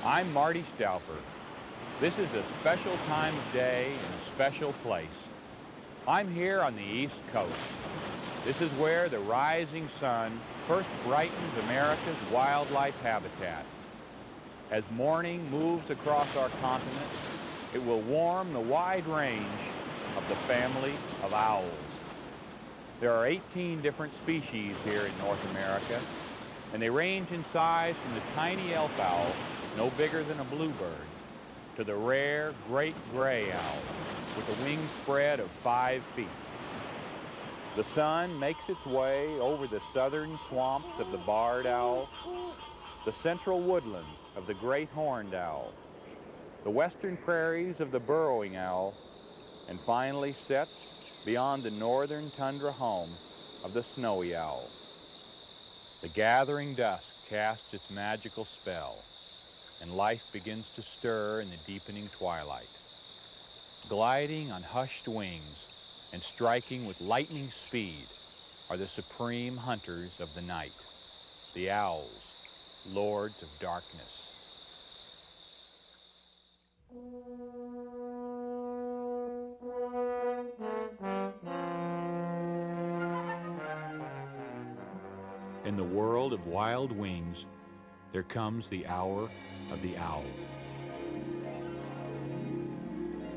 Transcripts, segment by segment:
I'm Marty Stauffer. This is a special time of day and a special place. I'm here on the East Coast. This is where the rising sun first brightens America's wildlife habitat. As morning moves across our continent, it will warm the wide range of the family of owls. There are 18 different species here in North America, and they range in size from the tiny elf owl, no bigger than a bluebird, to the rare great gray owl with a wingspread of 5 feet. The sun makes its way over the southern swamps of the barred owl, the central woodlands of the great horned owl, the western prairies of the burrowing owl, and finally sets beyond the northern tundra home of the snowy owl. The gathering dusk casts its magical spell, and life begins to stir in the deepening twilight. Gliding on hushed wings and striking with lightning speed are the supreme hunters of the night, the owls, lords of darkness. In the world of wild wings, there comes the hour of the owl.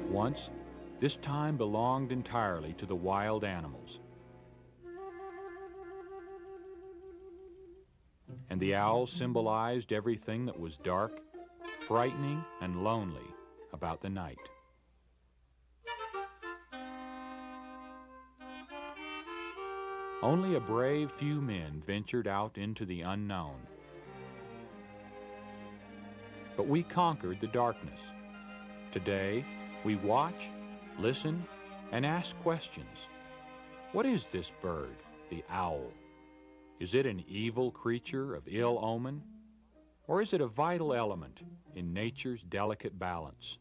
Once, this time belonged entirely to the wild animals. And the owl symbolized everything that was dark, frightening, and lonely about the night. Only a brave few men ventured out into the unknown. But we conquered the darkness. Today, we watch, listen, and ask questions. What is this bird, the owl? Is it an evil creature of ill omen? Or is it a vital element in nature's delicate balance?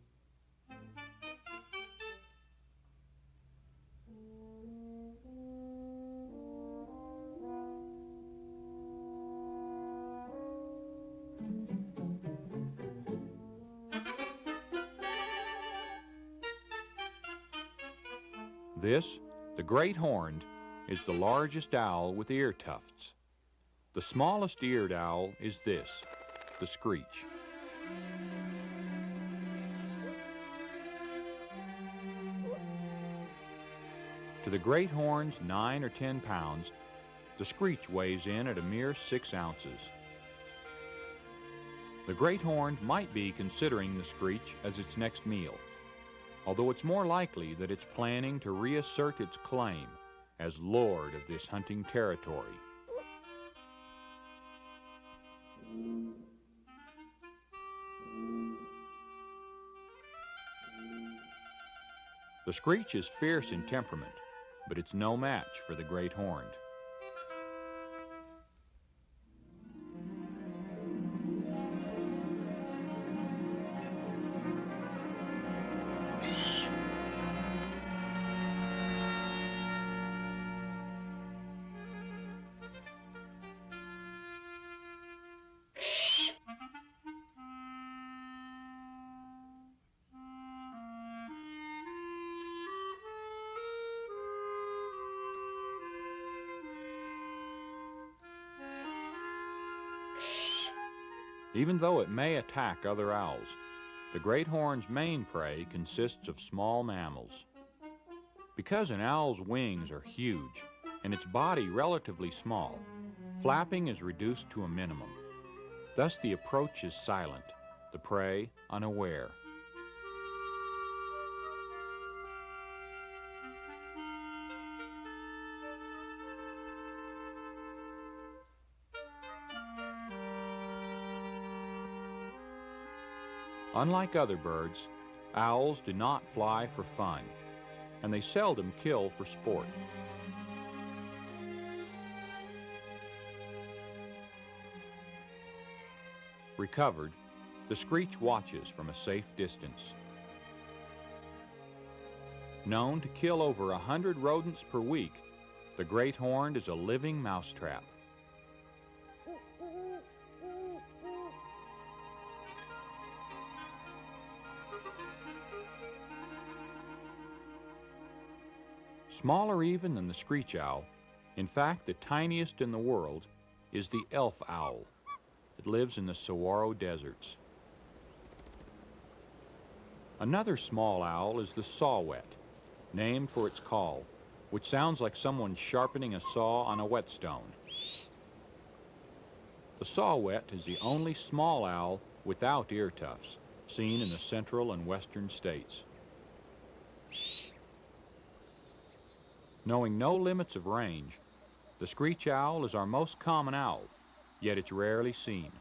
This, the great horned, is the largest owl with ear tufts. The smallest eared owl is this, the screech. To the great horn's 9 or 10 pounds, the screech weighs in at a mere 6 ounces. The great horned might be considering the screech as its next meal, although it's more likely that it's planning to reassert its claim as lord of this hunting territory. The screech is fierce in temperament, but it's no match for the great horned. Even though it may attack other owls, the great horn's main prey consists of small mammals. Because an owl's wings are huge and its body relatively small, flapping is reduced to a minimum. Thus the approach is silent, the prey unaware. Unlike other birds, owls do not fly for fun, and they seldom kill for sport. Recovered, the screech watches from a safe distance. Known to kill over 100 rodents per week, the great horned is a living mousetrap. Smaller even than the screech owl, in fact the tiniest in the world, is the elf owl. It lives in the saguaro deserts. Another small owl is the saw-whet, named for its call, which sounds like someone sharpening a saw on a whetstone. The saw-whet is the only small owl without ear tufts seen in the central and western states. Knowing no limits of range, the screech owl is our most common owl, yet it's rarely seen.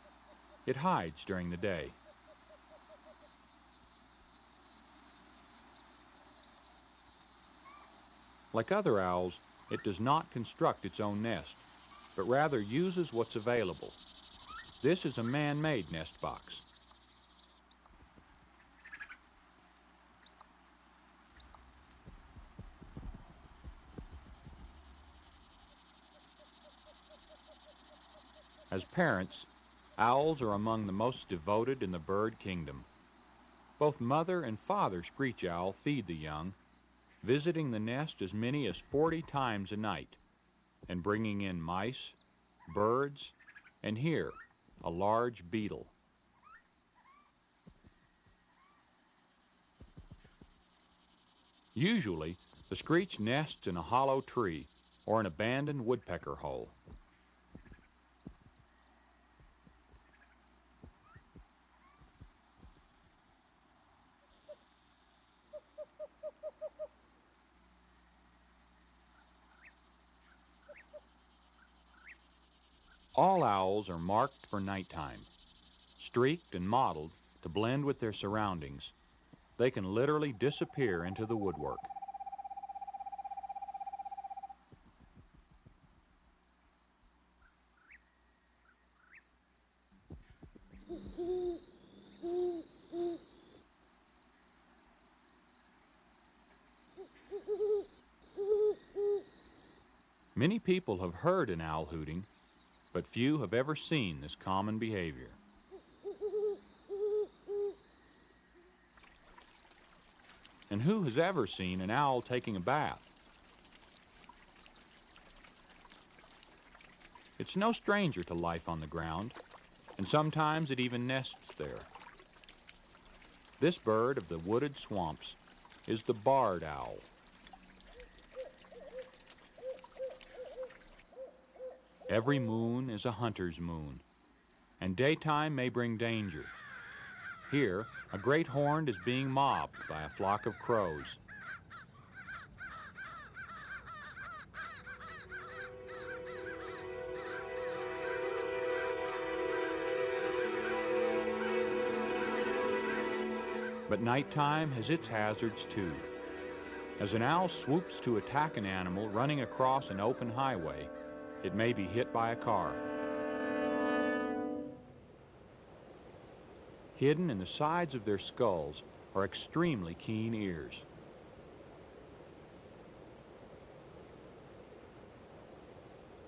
It hides during the day. Like other owls, it does not construct its own nest, but rather uses what's available. This is a man-made nest box. As parents, owls are among the most devoted in the bird kingdom. Both mother and father screech owl feed the young, visiting the nest as many as 40 times a night, and bringing in mice, birds, and here, a large beetle. Usually, the screech nests in a hollow tree or an abandoned woodpecker hole. All owls are marked for nighttime. Streaked and mottled to blend with their surroundings, they can literally disappear into the woodwork. Many people have heard an owl hooting, but few have ever seen this common behavior. And who has ever seen an owl taking a bath? It's no stranger to life on the ground, and sometimes it even nests there. This bird of the wooded swamps is the barred owl. Every moon is a hunter's moon, and daytime may bring danger. Here, a great horn is being mobbed by a flock of crows. But nighttime has its hazards too. As an owl swoops to attack an animal running across an open highway, it may be hit by a car. Hidden in the sides of their skulls are extremely keen ears.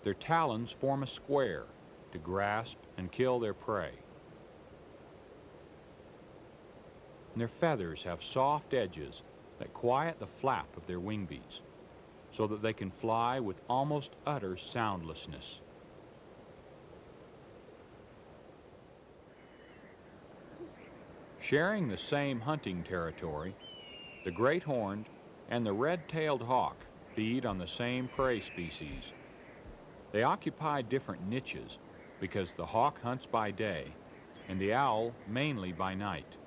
Their talons form a square to grasp and kill their prey. And their feathers have soft edges that quiet the flap of their wing beats, so that they can fly with almost utter soundlessness. Sharing the same hunting territory, the great horned and the red-tailed hawk feed on the same prey species. They occupy different niches because the hawk hunts by day and the owl mainly by night.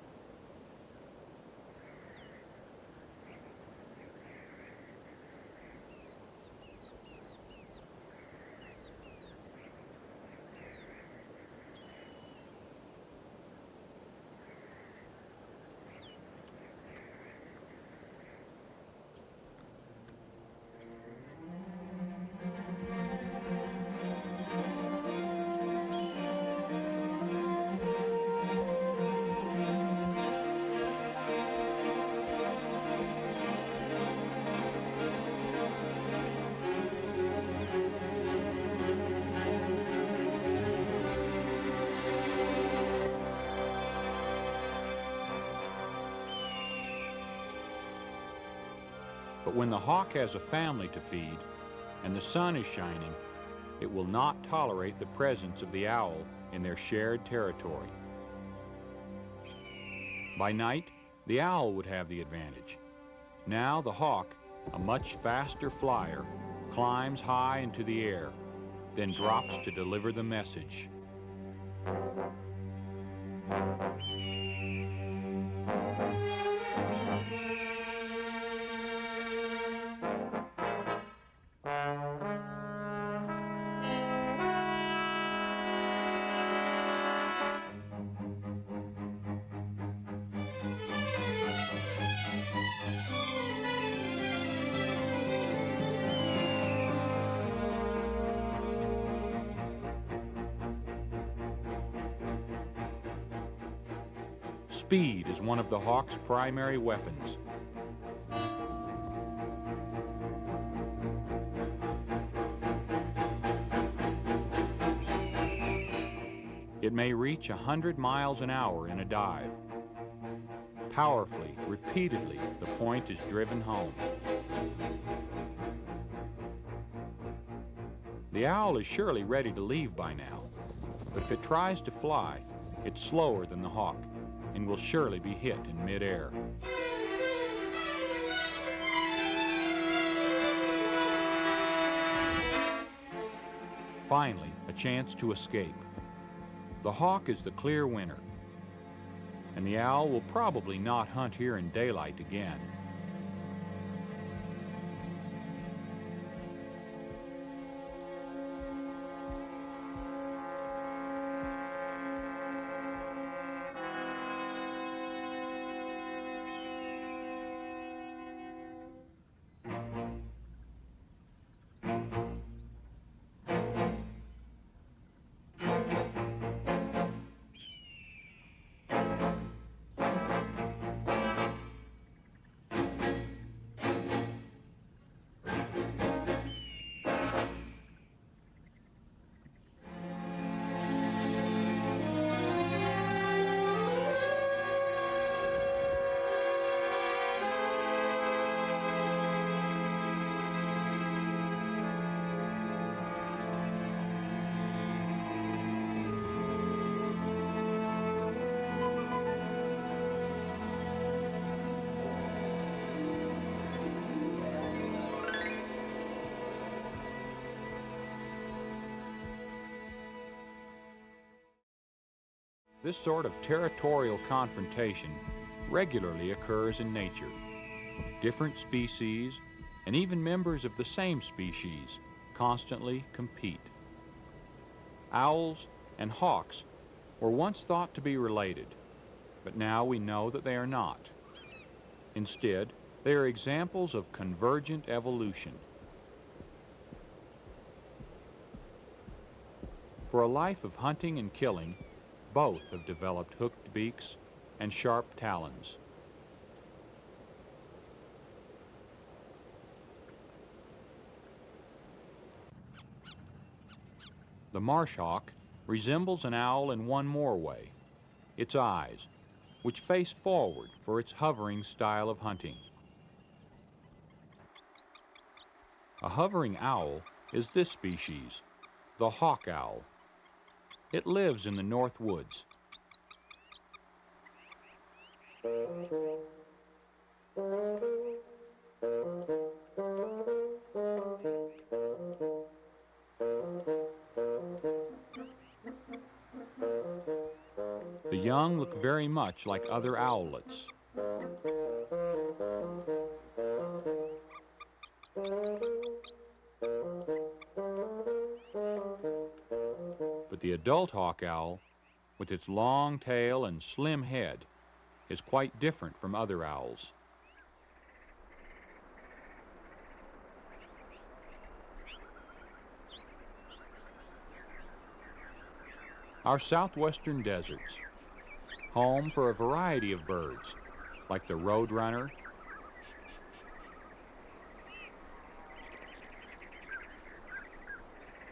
But when the hawk has a family to feed and the sun is shining, it will not tolerate the presence of the owl in their shared territory. By night, the owl would have the advantage. Now the hawk, a much faster flyer, climbs high into the air, then drops to deliver the message. Speed is one of the hawk's primary weapons. It may reach 100 miles an hour in a dive. Powerfully, repeatedly, the point is driven home. The owl is surely ready to leave by now, but if it tries to fly, it's slower than the hawk and will surely be hit in midair. Finally, a chance to escape. The hawk is the clear winner, and the owl will probably not hunt here in daylight again. This sort of territorial confrontation regularly occurs in nature. Different species, and even members of the same species, constantly compete. Owls and hawks were once thought to be related, but now we know that they are not. Instead, they are examples of convergent evolution. For a life of hunting and killing, both have developed hooked beaks and sharp talons. The marsh hawk resembles an owl in one more way: its eyes, which face forward for its hovering style of hunting. A hovering owl is this species, the hawk owl. It lives in the north woods. The young look very much like other owlets. But the adult hawk owl, with its long tail and slim head, is quite different from other owls. Our southwestern deserts, home for a variety of birds, like the roadrunner,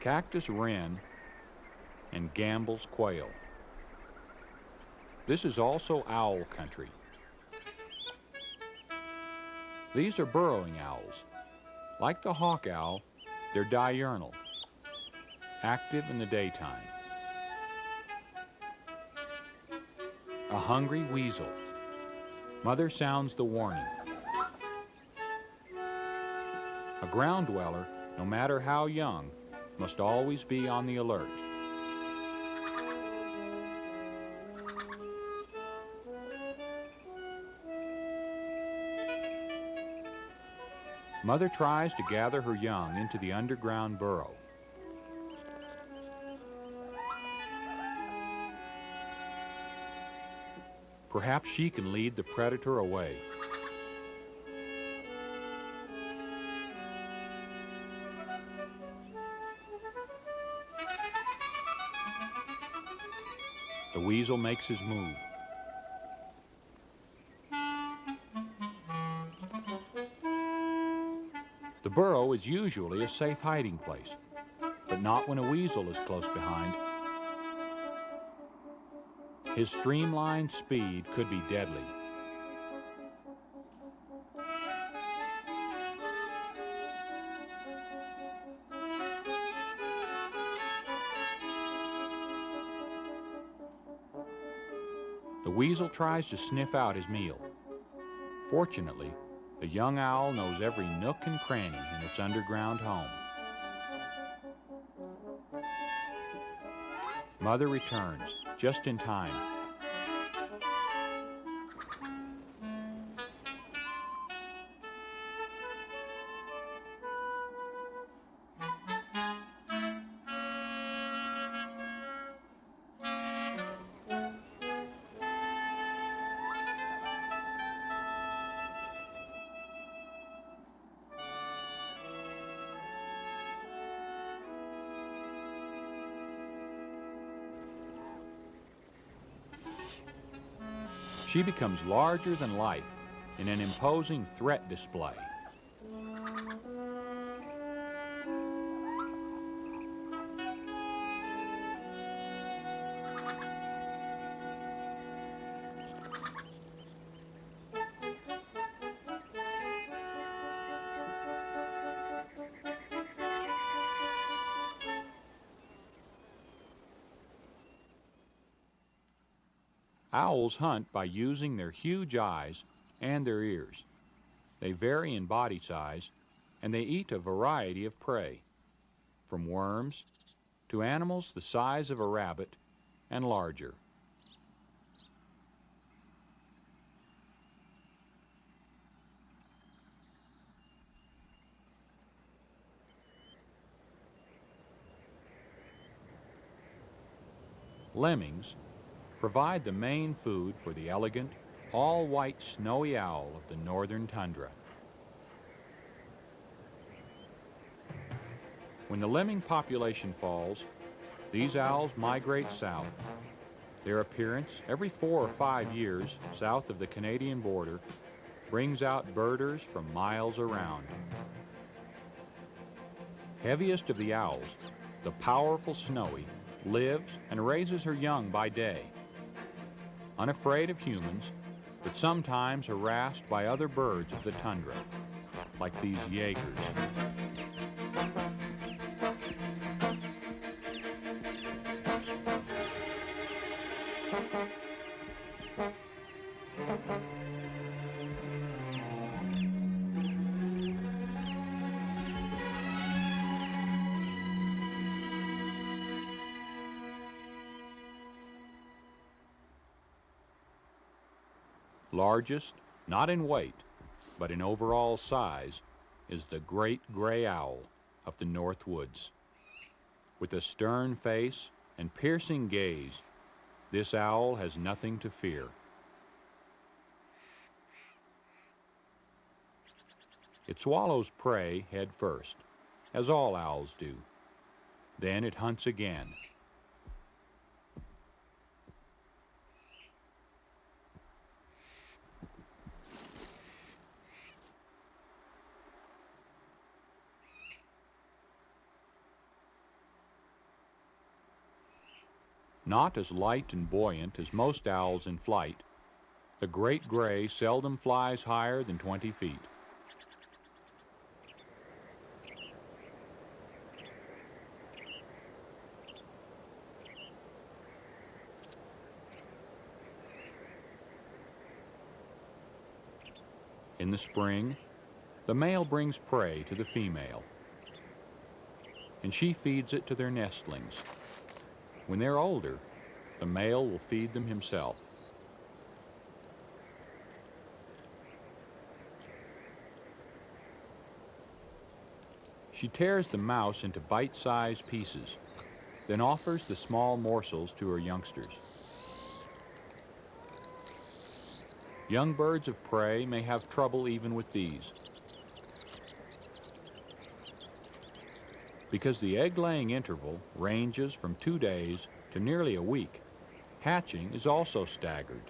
cactus wren, and Gambel's quail. This is also owl country. These are burrowing owls. Like the hawk owl, they're diurnal, active in the daytime. A hungry weasel. Mother sounds the warning. A ground dweller, no matter how young, must always be on the alert. Mother tries to gather her young into the underground burrow. Perhaps she can lead the predator away. The weasel makes his move. The burrow is usually a safe hiding place, but not when a weasel is close behind. His streamlined speed could be deadly. The weasel tries to sniff out his meal. Fortunately, the young owl knows every nook and cranny in its underground home. Mother returns just in time. She becomes larger than life in an imposing threat display. Owls hunt by using their huge eyes and their ears. They vary in body size, and they eat a variety of prey, from worms to animals the size of a rabbit and larger. Lemmings provide the main food for the elegant, all-white snowy owl of the northern tundra. When the lemming population falls, these owls migrate south. Their appearance every 4 or 5 years south of the Canadian border brings out birders from miles around. Heaviest of the owls, the powerful Snowy, lives and raises her young by day. Unafraid of humans, but sometimes harassed by other birds of the tundra, like these Jaegers. Largest, not in weight, but in overall size, is the great gray owl of the North Woods. With a stern face and piercing gaze, this owl has nothing to fear. It swallows prey head first, as all owls do. Then it hunts again. Not as light and buoyant as most owls in flight, the great gray seldom flies higher than 20 feet. In the spring, the male brings prey to the female, and she feeds it to their nestlings. When they're older, the male will feed them himself. She tears the mouse into bite-sized pieces, then offers the small morsels to her youngsters. Young birds of prey may have trouble even with these, because the egg-laying interval ranges from 2 days to nearly a week. Hatching is also staggered.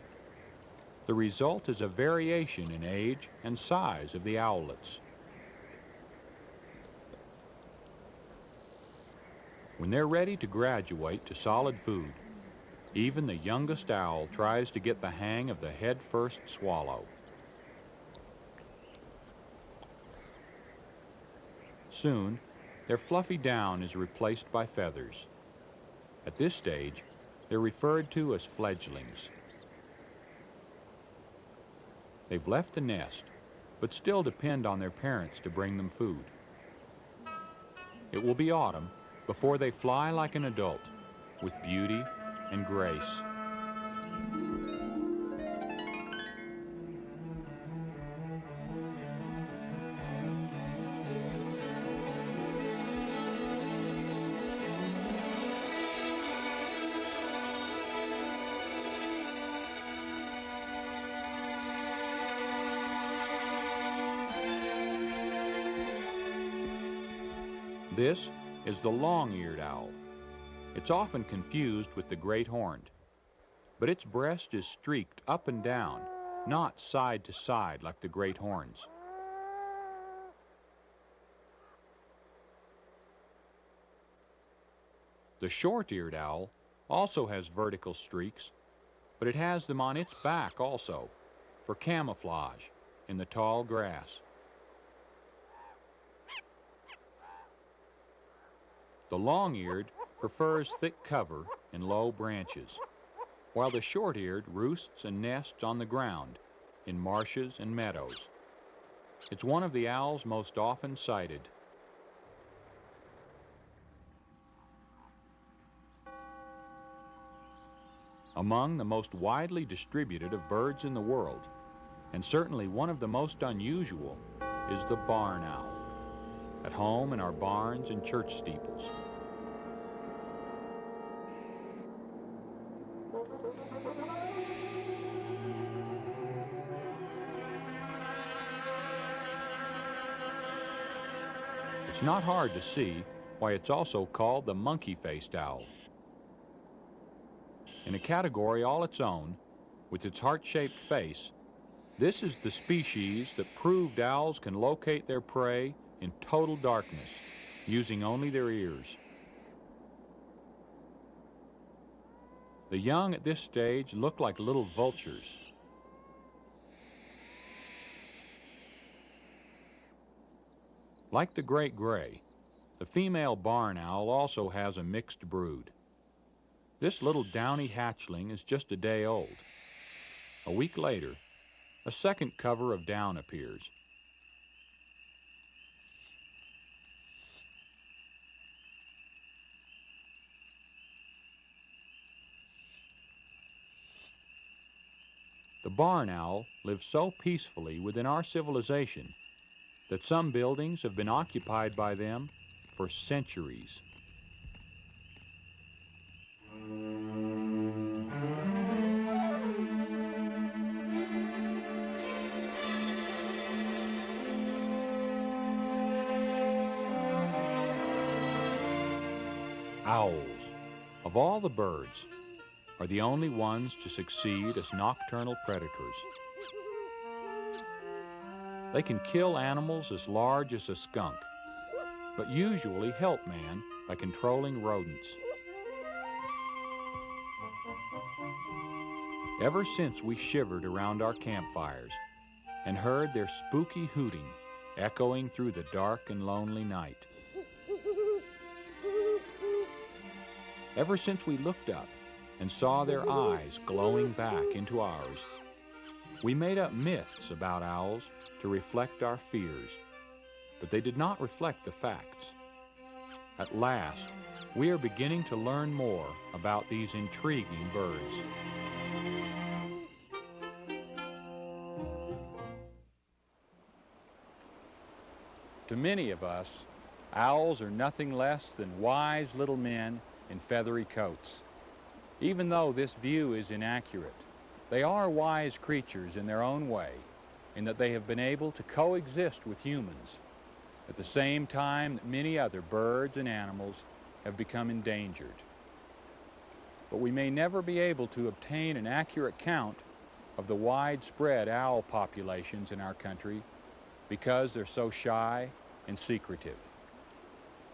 The result is a variation in age and size of the owlets. When they're ready to graduate to solid food, even the youngest owl tries to get the hang of the head-first swallow. Soon, their fluffy down is replaced by feathers. At this stage, they're referred to as fledglings. They've left the nest, but still depend on their parents to bring them food. It will be autumn before they fly like an adult, with beauty and grace. This is the long-eared owl. It's often confused with the great horned, but its breast is streaked up and down, not side to side like the great horns. The short-eared owl also has vertical streaks, but it has them on its back also, for camouflage in the tall grass. The long-eared prefers thick cover in low branches, while the short-eared roosts and nests on the ground in marshes and meadows. It's one of the owl's most often sighted. Among the most widely distributed of birds in the world, and certainly one of the most unusual, is the barn owl, at home in our barns and church steeples. It's not hard to see why it's also called the monkey-faced owl. In a category all its own, with its heart-shaped face, this is the species that proved owls can locate their prey in total darkness, using only their ears. The young at this stage look like little vultures. Like the great gray, the female barn owl also has a mixed brood. This little downy hatchling is just a day old. A week later, a second cover of down appears. The barn owl lives so peacefully within our civilization that some buildings have been occupied by them for centuries. Owls, of all the birds, are the only ones to succeed as nocturnal predators. They can kill animals as large as a skunk, but usually help man by controlling rodents. Ever since we shivered around our campfires and heard their spooky hooting echoing through the dark and lonely night, ever since we looked up and saw their eyes glowing back into ours, We made up myths about owls to reflect our fears, but they did not reflect the facts. At last, we are beginning to learn more about these intriguing birds. To many of us, owls are nothing less than wise little men in feathery coats. Even though this view is inaccurate, they are wise creatures in their own way, in that they have been able to coexist with humans, at the same time that many other birds and animals have become endangered. But we may never be able to obtain an accurate count of the widespread owl populations in our country because they're so shy and secretive.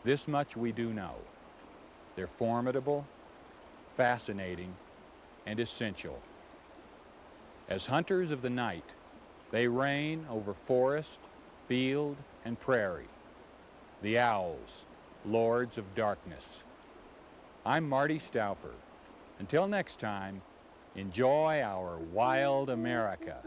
This much we do know. They're formidable, fascinating, and essential. As hunters of the night, they reign over forest, field, and prairie. The owls, lords of darkness. I'm Marty Stauffer. Until next time, enjoy our wild America.